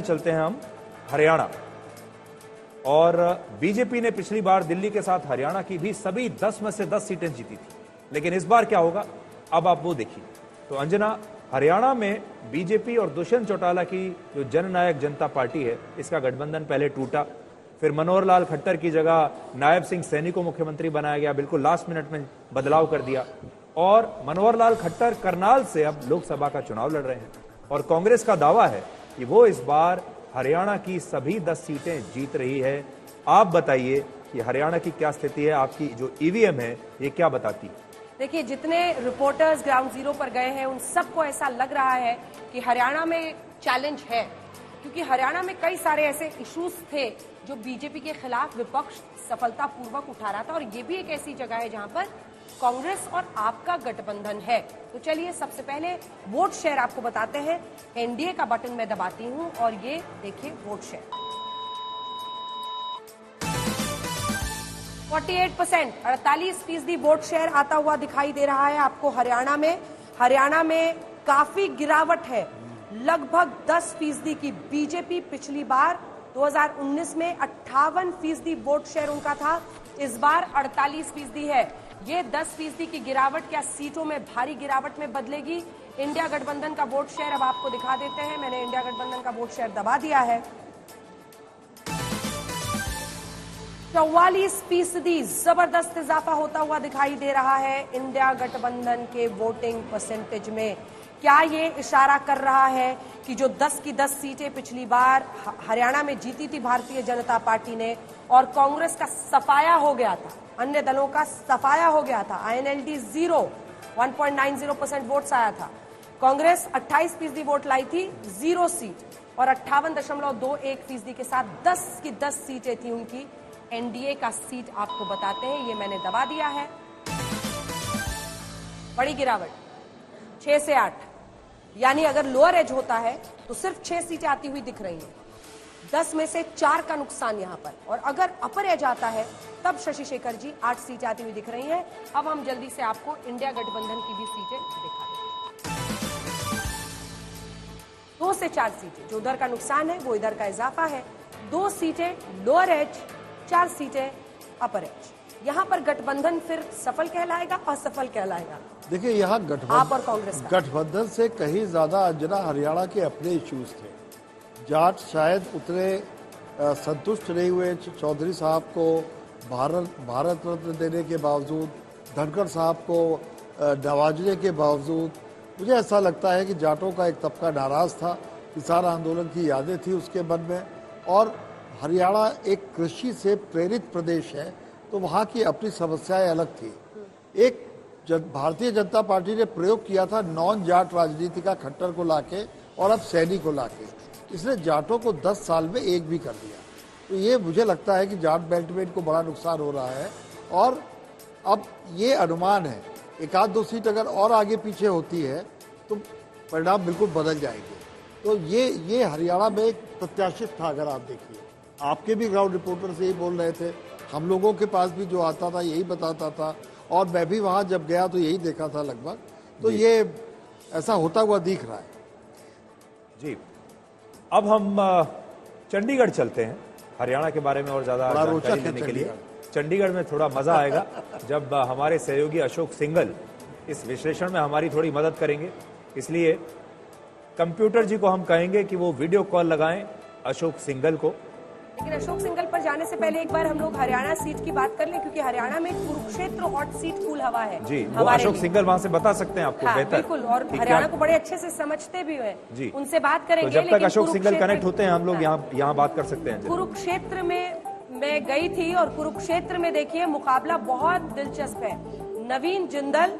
चलते हैं हम हरियाणा। और बीजेपी ने पिछली बार दिल्ली के साथ हरियाणा की भी सभी 10 में से 10 सीटें जीती थी, लेकिन इस बार क्या होगा अब आप वो देखिए। तो अंजना, हरियाणा में बीजेपी और दुष्यंत चौटाला की जो जननायक जनता पार्टी है, इसका गठबंधन पहले टूटा, फिर मनोहर लाल खट्टर की जगह नायब सिंह सैनी को मुख्यमंत्री बनाया गया, बिल्कुल लास्ट मिनट में बदलाव कर दिया, और मनोहर लाल खट्टर करनाल से अब लोकसभा का चुनाव लड़ रहे हैं। और कांग्रेस का दावा है कि वो इस बार हरियाणा की सभी 10 सीटें जीत रही है। आप बताइए कि हरियाणा की क्या स्थिति है, आपकी जो ईवीएम है ये क्या बताती है? देखिए, जितने रिपोर्टर्स ग्राउंड जीरो पर गए हैं उन सबको ऐसा लग रहा है कि हरियाणा में चैलेंज है, क्योंकि हरियाणा में कई सारे ऐसे इश्यूज थे जो बीजेपी के खिलाफ विपक्ष सफलतापूर्वक उठा रहा था, और ये भी एक ऐसी जगह है जहां पर कांग्रेस और आपका गठबंधन है। तो चलिए सबसे पहले वोट शेयर आपको बताते हैं। एनडीए का बटन मैं दबाती हूं और ये देखिए वोट शेयर 48%, 48% वोट शेयर आता हुआ दिखाई दे रहा है आपको हरियाणा में। हरियाणा में काफी गिरावट है, लगभग 10% की। बीजेपी पिछली बार 2019 में 58% वोट शेयर उनका था, इस बार 48% है। ये 10% की गिरावट क्या सीटों में भारी गिरावट में बदलेगी? इंडिया गठबंधन का वोट शेयर अब आपको दिखा देते हैं। मैंने इंडिया गठबंधन का वोट शेयर दबा दिया है। 44% जबरदस्त इजाफा होता हुआ दिखाई दे रहा है इंडिया गठबंधन के वोटिंग परसेंटेज में। क्या ये इशारा कर रहा है कि जो 10 की 10 सीटें पिछली बार हरियाणा में जीती थी भारतीय जनता पार्टी ने, और कांग्रेस का सफाया हो गया था, अन्य दलों का सफाया हो गया था, INLD 0, 1.90% वोट्स आया था। कांग्रेस 28% वोट लाई थी, 0 सीट, और 58.21% के साथ 10 की 10 सीटें थी उनकी। एनडीए का सीट आपको बताते हैं, ये मैंने दबा दिया है। बड़ी गिरावट 6 से 8, यानी अगर लोअर एज होता है तो सिर्फ 6 सीटें आती हुई दिख रही हैं, 10 में से 4 का नुकसान यहां पर। और अगर अपर एज आता है तब शशि शेखर जी 8 सीटें आती हुई दिख रही हैं। अब हम जल्दी से आपको इंडिया गठबंधन की भी सीटें दिखा देंगे। 2 से 4 सीटें, जो उधर का नुकसान है वो इधर का इजाफा है। 2 सीटें लोअर एज, 4 सीटें अपर एज। यहां पर गठबंधन फिर सफल कहलाएगा, असफल कहलाएगा? देखिए, यहाँ आप और कांग्रेस का गठबंधन से कहीं ज्यादा अंजना हरियाणा के अपने इश्यूज थे। जाट शायद उतने संतुष्ट नहीं हुए चौधरी साहब को भारत रत्न देने के बावजूद, धनखड़ साहब को नवाजने के बावजूद। मुझे ऐसा लगता है कि जाटों का एक तबका नाराज था, किसान आंदोलन की यादें थी उसके मन में, और हरियाणा एक कृषि से प्रेरित प्रदेश है, तो वहाँ की अपनी समस्याएं अलग थी। एक भारतीय जनता पार्टी ने प्रयोग किया था नॉन जाट राजनीति का, खट्टर को लाके और अब सैनी को लाके। इसने जाटों को 10 साल में एक भी कर दिया। तो ये मुझे लगता है कि जाट बेल्ट में इनको बड़ा नुकसान हो रहा है, और अब ये अनुमान है एक आध 2 सीट अगर और आगे पीछे होती है तो परिणाम बिल्कुल बदल जाएंगे। तो ये हरियाणा में एक प्रत्याशित था। अगर आप देखिए, आपके भी ग्राउंड रिपोर्टर से यही बोल रहे थे, हम लोगों के पास भी जो आता था यही बताता था, और मैं भी वहां जब गया तो यही देखा था लगभग। तो ये ऐसा होता हुआ दिख रहा है जी। अब हम चंडीगढ़ चलते हैं हरियाणा के बारे में और ज्यादा जानकारी लेने के लिए। चंडीगढ़ में थोड़ा मजा आएगा जब हमारे सहयोगी अशोक सिंघल इस विश्लेषण में हमारी थोड़ी मदद करेंगे। इसलिए कंप्यूटर जी को हम कहेंगे कि वो वीडियो कॉल लगाएं अशोक सिंघल को। लेकिन अशोक सिंघल पर जाने से पहले एक बार हम लोग हरियाणा सीट की बात कर लें, क्योंकि हरियाणा में कुरुक्षेत्र हॉट सीट फुल हवा है जी। वो अशोक सिंघल वहां से बता सकते हैं आपको बेहतर। बिल्कुल, और हरियाणा को बड़े अच्छे से समझते भी हैं जी, उनसे बात करेंगे। तो जब तक अशोक सिंघल कनेक्ट होते हैं हम लोग यहाँ बात कर सकते हैं। कुरुक्षेत्र में मैं गई थी, और कुरुक्षेत्र में देखिए मुकाबला बहुत दिलचस्प है। नवीन जिंदल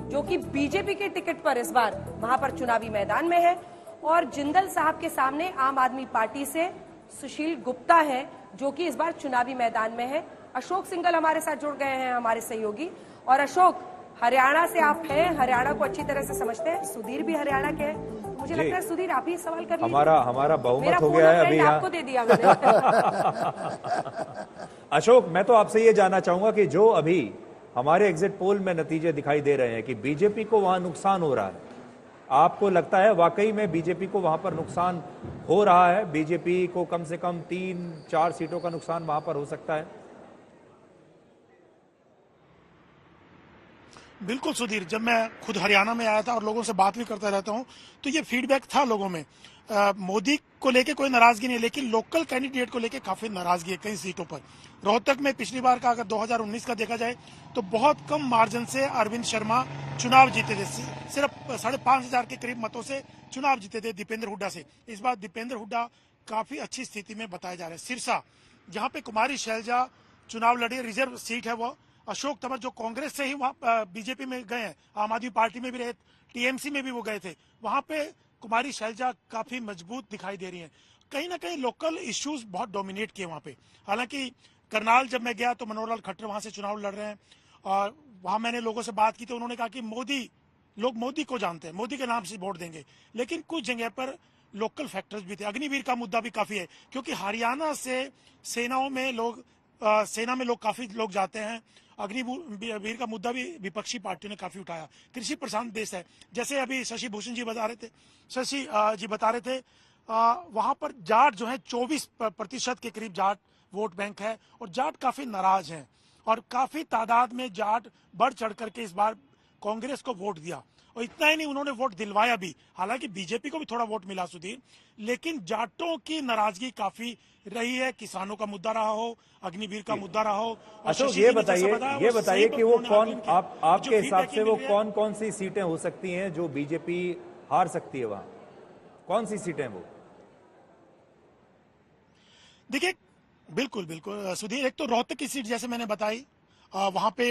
जो कि बीजेपी के टिकट पर इस बार वहां पर चुनावी मैदान में है, और जिंदल साहब के सामने आम आदमी पार्टी से सुशील गुप्ता है जो कि इस बार चुनावी मैदान में है। अशोक सिंघल हमारे साथ जुड़ गए हैं, हमारे सहयोगी। और अशोक, हरियाणा से आप हैं, हरियाणा को अच्छी तरह से समझते हैं, सुधीर भी हरियाणा के हैं। मुझे लगता है सुधीर आप ही सवाल कर लीजिए। हमारा बहुमत हो गया है अभी, आपको दे दिया मैंने। अशोक, मैं तो आपसे ये जानना चाहूंगा कि जो अभी हमारे एग्जिट पोल में नतीजे दिखाई दे रहे हैं कि बीजेपी को वहां नुकसान हो रहा है, आपको लगता है वाकई में बीजेपी को वहां पर नुकसान हो रहा है? बीजेपी को कम से कम 3-4 सीटों का नुकसान वहां पर हो सकता है? बिल्कुल सुधीर, जब मैं खुद हरियाणा में आया था और लोगों से बात भी करता रहता हूं, तो ये फीडबैक था लोगों में। मोदी को लेके कोई नाराजगी नहीं, लेकिन लोकल कैंडिडेट को लेके काफी नाराजगी है कई सीटों पर। रोहतक में पिछली बार का अगर 2019 का देखा जाए तो बहुत कम मार्जिन से अरविंद शर्मा चुनाव जीते थे, सिर्फ 5,500 के करीब मतों से चुनाव जीते थे दीपेंद्र हुड्डा से। इस बार दीपेंद्र हुड्डा काफी अच्छी स्थिति में बताए जा रहे हैं। सिरसा, जहां पे कुमारी शैलजा चुनाव लड़ी, रिजर्व सीट है वो। अशोक तंवर जो कांग्रेस से ही वहां बीजेपी में गए हैं, आम आदमी पार्टी में भी रहे, टीएमसी में भी वो गए थे, वहां पे कुमारी शैलजा काफी मजबूत दिखाई दे रही हैं। कहीं ना कहीं लोकल इश्यूज बहुत डोमिनेट किए वहां पे। हालांकि करनाल जब मैं गया तो मनोहर लाल खट्टर वहां से चुनाव लड़ रहे हैं, और वहां मैंने लोगों से बात की तो उन्होंने कहा कि लोग मोदी को जानते हैं, मोदी के नाम से वोट देंगे। लेकिन कुछ जगह पर लोकल फैक्टर्स भी थे। अग्निवीर का मुद्दा भी काफी है, क्योंकि हरियाणा से सेना में लोग काफी लोग जाते हैं। अग्निवीर का मुद्दा भी विपक्षी पार्टियों ने काफी उठाया। कृषि प्रधान देश है, जैसे अभी शशि भूषण जी बता रहे थे, वहां पर जाट जो है 24% के करीब जाट वोट बैंक है, और जाट काफी नाराज हैं, और काफी तादाद में जाट बढ़ चढ़ करके इस बार कांग्रेस को वोट दिया। और इतना ही नहीं, उन्होंने वोट दिलवाया भी। हालांकि बीजेपी को भी थोड़ा वोट मिला सुधीर, लेकिन जाटों की नाराजगी काफी रही है। किसानों का मुद्दा रहा हो, अग्निवीर का मुद्दा रहा हो। अशोक, ये बताइए कि वो कौन, आपके हिसाब से वो कौन सी सीटें हो सकती हैं जो बीजेपी हार सकती है? वहां कौन सी सीटें वो? देखिए, बिल्कुल सुधीर, एक तो रोहतक की सीट जैसे मैंने बताई, वहां पे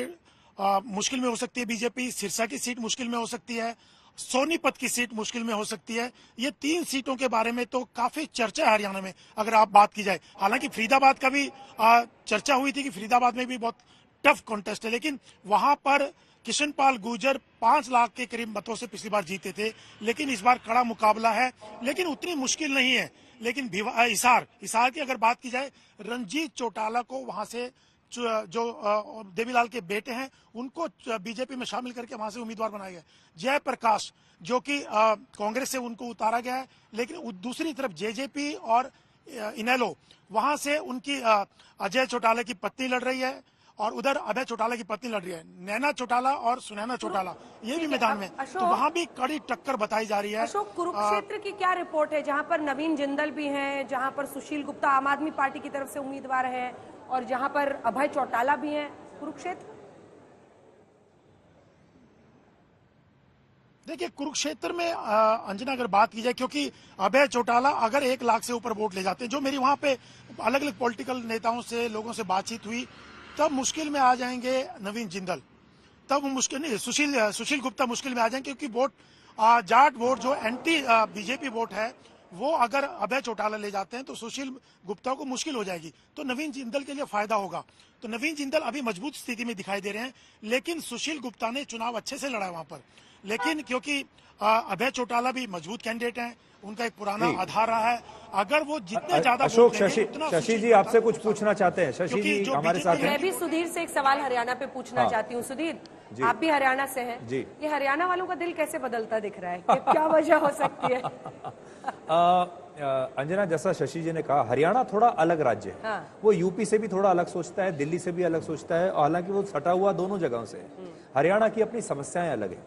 मुश्किल में हो सकती है बीजेपी। सिरसा की सीट मुश्किल में हो सकती है, सोनीपत की सीट मुश्किल में हो सकती है। ये 3 सीटों के बारे में तो काफी चर्चा है हरियाणा में, अगर आप बात की जाए। हालांकि फरीदाबाद का भी चर्चा हुई थी कि फरीदाबाद में भी बहुत टफ कॉन्टेस्ट है, लेकिन वहां पर किशन पाल गुर्जर 5 लाख के करीब मतों से पिछली बार जीते थे। लेकिन इस बार कड़ा मुकाबला है, लेकिन उतनी मुश्किल नहीं है। लेकिन हिसार की अगर बात की जाए, रंजीत चौटाला को वहां से जो देवीलाल के बेटे हैं उनको बीजेपी में शामिल करके वहां से उम्मीदवार बनाया गया। जयप्रकाश, जो कि कांग्रेस से उनको उतारा गया है, लेकिन दूसरी तरफ जेजेपी और इनेलो, वहां से उनकी अजय चौटाला की पत्नी लड़ रही है, और उधर अभय चौटाला की पत्नी लड़ रही है, नैना चौटाला और सुनैना चौटाला, ये भी मैदान में। तो वहां भी कड़ी टक्कर बताई जा रही है। अशोक, कुरुक्षेत्र की क्या रिपोर्ट है, जहां पर नवीन जिंदल भी हैं, जहां पर सुशील गुप्ता आम आदमी पार्टी की तरफ से उम्मीदवार है, और जहां पर अभय चौटाला भी हैं? कुरुक्षेत्र, देखिए कुरुक्षेत्र में अंजना अगर बात की जाए, क्योंकि अभय चौटाला अगर 1 लाख से ऊपर वोट ले जाते हैं, जो मेरी वहां पे अलग अलग पॉलिटिकल नेताओं से, लोगों से बातचीत हुई, तब मुश्किल में आ जाएंगे नवीन जिंदल। तब मुश्किल नहीं, सुशील गुप्ता मुश्किल में आ जाएंगे, क्योंकि जाट वोट जो एंटी बीजेपी वोट है, वो अगर अभय चौटाला ले जाते हैं तो सुशील गुप्ता को मुश्किल हो जाएगी। तो नवीन जिंदल के लिए फायदा होगा। तो नवीन जिंदल अभी मजबूत स्थिति में दिखाई दे रहे हैं, लेकिन सुशील गुप्ता ने चुनाव अच्छे से लड़ा है वहां पर। लेकिन क्योंकि अभय चौटाला भी मजबूत कैंडिडेट हैं, उनका एक पुराना आधार रहा है, अगर वो जितने ज्यादा अशोक, शशि जी आपसे कुछ पूछना चाहते हैं? शशि जी हमारे साथ हैं। मैं भी सुधीर से एक सवाल हरियाणा पे पूछना चाहती हूँ। सुधीर, आप भी हरियाणा से हैं, ये हरियाणा वालों का दिल कैसे बदलता दिख रहा है? क्या वजह हो सकती है? अंजना, जैसा शशि जी ने कहा, हरियाणा थोड़ा अलग राज्य है। हाँ। वो यूपी से भी थोड़ा अलग सोचता है, दिल्ली से भी अलग सोचता है, हालांकि वो सटा हुआ दोनों जगहों से है। हरियाणा की अपनी समस्याएं अलग है,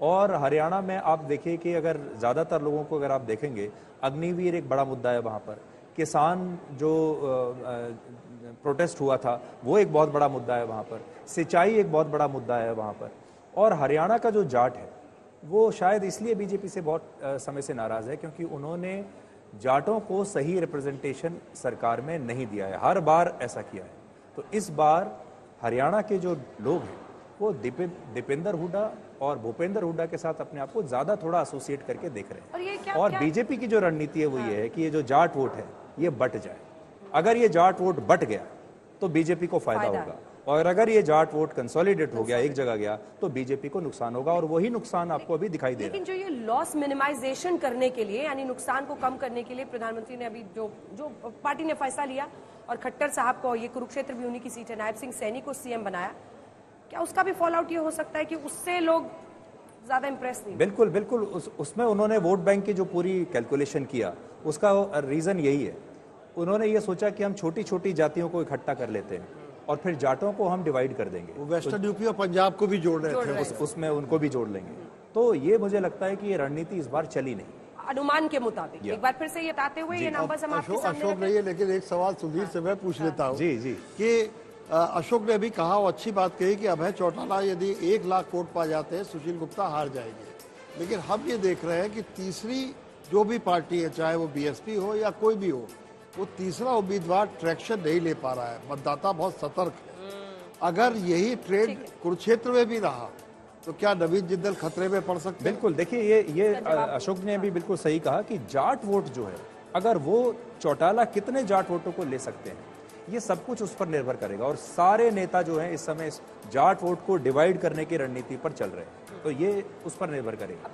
और हरियाणा में आप देखिए कि अगर ज्यादातर लोगों को अगर आप देखेंगे, अग्निवीर एक बड़ा मुद्दा है वहां पर, किसान जो प्रोटेस्ट हुआ था वो एक बहुत बड़ा मुद्दा है वहां पर, सिंचाई एक बहुत बड़ा मुद्दा है वहां पर। और हरियाणा का जो जाट है वो शायद इसलिए बीजेपी से बहुत समय से नाराज है, क्योंकि उन्होंने जाटों को सही रिप्रेजेंटेशन सरकार में नहीं दिया है, हर बार ऐसा किया है। तो इस बार हरियाणा के जो लोग हैं वो दीपेंद्र हुड्डा और भूपेंद्र हुड्डा के साथ अपने आप को ज्यादा थोड़ा एसोसिएट करके देख रहे हैं। और बीजेपी की जो रणनीति है वो ये है कि ये जो जाट वोट है ये बट जाए। अगर ये जाट वोट बट गया तो बीजेपी को फायदा होगा, और अगर ये जाट वोट कंसोलिडेट हो गया, एक जगह गया, तो बीजेपी को नुकसान होगा, और वही नुकसान आपको अभी दिखाई दे रहा है। लेकिन जो ये लॉस मिनिमाइजेशन करने के लिए, यानी नुकसान को कम करने के लिए प्रधानमंत्री ने अभी जो पार्टी ने फैसला लिया, और खट्टर साहब को, ये कुरुक्षेत्र भी उन्हीं की सीट है, नायब सिंह सैनी को सीएम बनाया, क्या उसका भी फॉल आउट ये हो सकता है कि उससे लोग ज्यादा इंप्रेस नहीं। बिल्कुल बिल्कुल, उसमें उन्होंने वोट बैंक की जो पूरी कैलकुलेशन किया उसका रीजन यही है। उन्होंने ये सोचा कि हम छोटी छोटी जातियों को इकट्ठा कर लेते हैं और फिर जाटों को हम डिवाइड कर देंगे, वो वेस्टर्न यूपी और पंजाब को भी जोड़ रहे थे। उसमें उनको भी जोड़ लेंगे। तो ये मुझे लगता है कि ये रणनीति इस बार चली नहीं। अनुमान के मुताबिक एक बार फिर से ये बताते हुए ये नंबर्स हम आपके सामने अशोक रखें। नहीं है, लेकिन एक सवाल सुधीर से मैं पूछ लेता हूँ जी जी, कि अशोक ने भी कहा और अच्छी बात कही कि अभय चौटाला यदि 1 लाख वोट पा जाते हैं सुशील गुप्ता हार जाएंगे। लेकिन हम ये देख रहे हैं कि तीसरी जो भी पार्टी है, चाहे वो बीएसपी हो या कोई भी हो, वो तीसरा उम्मीदवार ट्रैक्शन नहीं ले पा रहा है। मतदाता बहुत सतर्क है। अगर यही ट्रेंड कुरुक्षेत्र में भी रहा तो क्या नवीन जिंदल खतरे में पड़ सकते हैं? बिल्कुल। देखिए ये अशोक ने भी बिल्कुल सही कहा कि जाट वोट जो है, अगर वो चौटाला कितने जाट वोटों को ले सकते हैं, ये सब कुछ उस पर निर्भर करेगा। और सारे नेता जो हैं इस समय इस जाट वोट को डिवाइड करने की रणनीति पर चल रहे हैं, तो ये उस पर निर्भर करेगा।